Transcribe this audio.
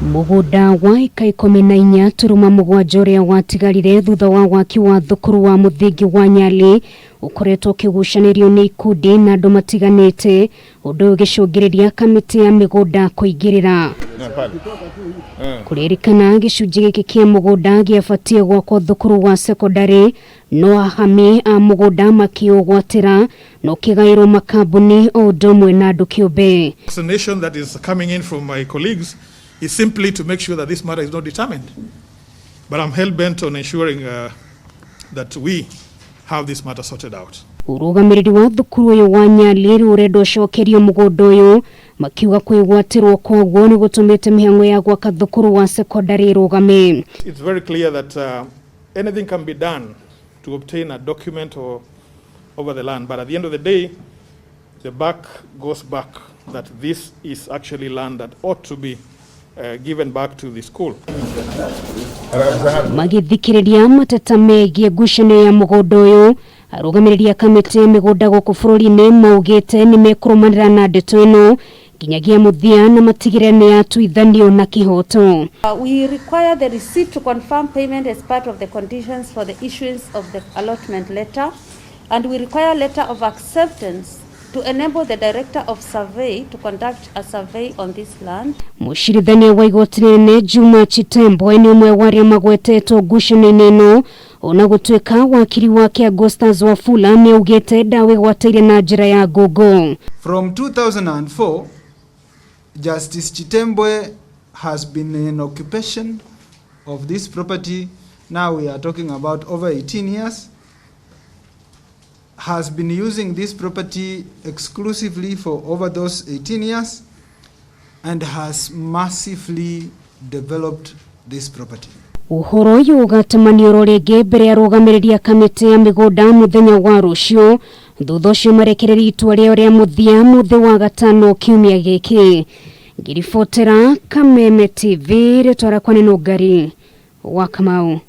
Mugunda wa eka 14 turuma mugwanja uria watigarire thutha wa waki wa thukuru wa muthingi wa Nyali ukoretwo kigucanirio ni ikundi na andu matiganite undu ugicungiriria kamiti ya migunda kuingirira kuririkana gicunji giki kia mugunda giabatie gwakwo thukuru wa secondary no ahami a mugunda makiugwatira no kigairo makambuni undumwe na andu kiumbe. The nation that is coming in from my colleagues is simply to make sure that this matter is not determined. But I'm hell-bent on ensuring that we have this matter sorted out. Urugamiriri wa thukuru uyu wa Nyali urendo cokerio mugunda uyu makiuga kwigwatirwo kwoguo ni gutumite mihang'o ya gwaka thukuru wa secondary rugame. It's very clear that anything can be done to obtain a document or over the land, but at the end of the day, the buck goes back that this is actually land that ought to be given back to the school. Magithikiriria mateta megie ngucanio ya mugunda uyu arugamiriria kamiti migunda guku bururi-ini augite ni mekurumanira na ndeto ino nginyagia muthia na matigire ni atuithanio na kihoto. We require the receipt to confirm payment as part of the conditions for the issuance of the allotment letter, and we require letter of acceptance to enable the director of survey to conduct a survey on this land. Mushirithania wa igoti nene Juma Chitembo ni umwe waria magwetetwo ngucanio ino ona gutuika wakiri wake Augustus Wafula ni augite dawe gwatire na njira ya gogo. From 2004, Justice Chitembwe has been in occupation of this property. Now we are talking about over 18 years. Has been using this property exclusively for over those 18 years and has massively developed this property. Uhoro uyu ugatamanio rorege mbere ya rugamiriria kamiti ya migunda muthenya wa rucio thutha ucio marekereri itua ria muthia muthi wa gatano kiumia giki. Ngiribotera Kameme TV ritwara kwa neno ngari wa Kamau.